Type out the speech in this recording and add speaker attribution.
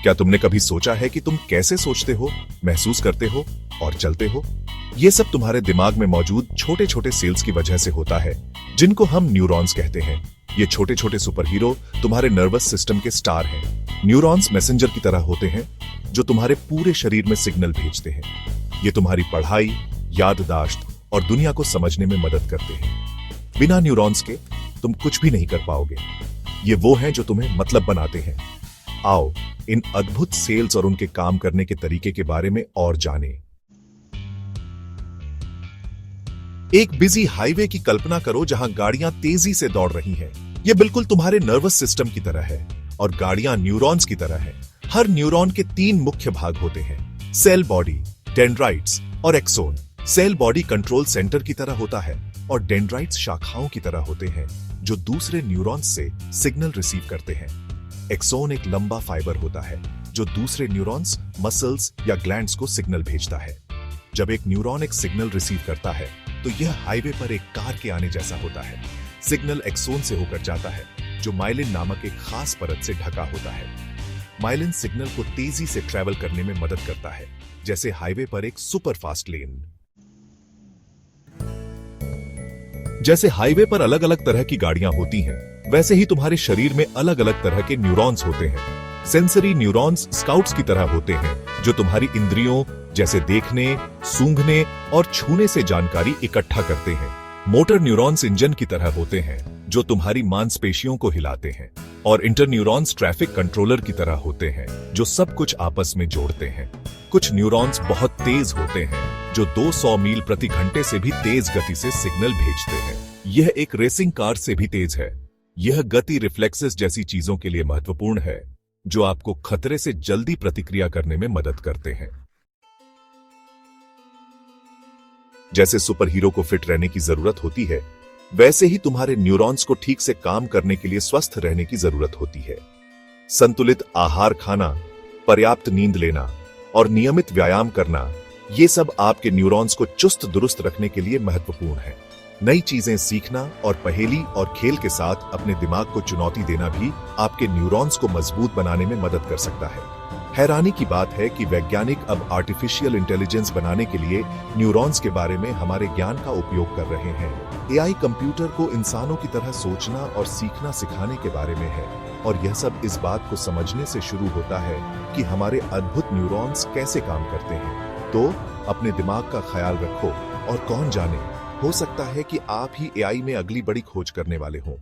Speaker 1: क्या तुमने कभी सोचा है कि तुम कैसे सोचते हो, महसूस करते हो और चलते हो? ये सब तुम्हारे दिमाग में मौजूद छोटे छोटे सेल्स की वजह से होता है, जिनको हम न्यूरॉन्स कहते हैं। ये छोटे छोटे सुपर हीरो तुम्हारे नर्वस सिस्टम के स्टार हैं। न्यूरॉन्स मैसेंजर की तरह होते हैं जो तुम्हारे पूरे शरीर में सिग्नल भेजते हैं। ये तुम्हारी पढ़ाई, याददाश्त और दुनिया को समझने में मदद करते हैं। बिना न्यूरॉन्स के तुम कुछ भी नहीं कर पाओगे। ये वो हैं जो तुम्हें मतलब बनाते हैं। आओ इन अद्भुत सेल्स और उनके काम करने के तरीके के बारे में और जानें। एक बिजी हाईवे की कल्पना करो जहां गाड़ियां तेजी से दौड़ रही हैं। यह बिल्कुल तुम्हारे नर्वस सिस्टम की तरह है और गाड़ियां न्यूरॉन्स की तरह हैं। हर न्यूरॉन के 3 मुख्य भाग होते हैं: सेल बॉडी, डेंड्राइट्स और axon. Cell body control centre की तरह होता है और डेंड्राइट्स शाखाओं की तरह होते हैं जो दूसरे न्यूरॉन्स से सिग्नल रिसीव करते हैं। एक्सोन एक लंबा फाइबर होता है जो दूसरे न्यूरॉन्स, मसल्स या ग्लैंड्स को सिग्नल भेजता है। जब एक न्यूरॉन एक सिग्नल रिसीव करता है तो यह हाईवे पर एक कार के आने जैसा होता है। सिग्नल एक्सोन से होकर जाता है जो माइलिन नामक एक खास परत से ढका होता है। माइलिन सिग्नल को तेजी से ट्रैवल करने में मदद करता है, जैसे हाईवे पर एक सुपर फास्ट लेन। जैसे हाईवे पर अलग अलग तरह की गाड़ियां होती हैं, वैसे ही तुम्हारे शरीर में अलग अलग तरह के न्यूरॉन्स होते हैं। सेंसरी न्यूरॉन्स स्काउट्स की तरह होते हैं जो तुम्हारी इंद्रियों जैसे देखने, सूंघने और छूने से जानकारी इकट्ठा करते हैं। मोटर न्यूरॉन्स इंजन की तरह होते हैं जो तुम्हारी मांसपेशियों को हिलाते हैं। और इंटरन्यूरॉन्स ट्रैफिक कंट्रोलर की तरह होते हैं जो सब कुछ आपस में जोड़ते हैं। कुछ न्यूरॉन्स बहुत तेज होते हैं जो 200 मील प्रति घंटे से भी तेज गति से सिग्नल भेजते हैं। यह एक रेसिंग कार से भी तेज है। यह गति रिफ्लेक्सेस जैसी चीजों के लिए महत्वपूर्ण है जो आपको खतरे से जल्दी प्रतिक्रिया करने में मदद करते हैं। जैसे सुपर हीरो को फिट रहने की जरूरत होती है, वैसे ही तुम्हारे न्यूरॉन्स को ठीक से काम करने के लिए स्वस्थ रहने की जरूरत होती है। संतुलित आहार खाना, पर्याप्त नींद लेना और नियमित व्यायाम करना, ये सब आपके न्यूरॉन्स को चुस्त दुरुस्त रखने के लिए महत्वपूर्ण है। नई चीजें सीखना और पहेली और खेल के साथ अपने दिमाग को चुनौती देना भी आपके न्यूरॉन्स को मजबूत बनाने में मदद कर सकता है। हैरानी की बात है कि वैज्ञानिक अब आर्टिफिशियल इंटेलिजेंस बनाने के लिए न्यूरॉन्स के बारे में हमारे ज्ञान का उपयोग कर रहे हैं। एआई कंप्यूटर को इंसानों की तरह सोचना और सीखना सिखाने के बारे में है और यह सब इस बात को समझने से शुरू होता है कि हमारे अद्भुत न्यूरॉन्स कैसे काम करते हैं। तो अपने दिमाग का ख्याल रखो और कौन जाने, हो सकता है कि आप ही एआई में अगली बड़ी खोज करने वाले हों।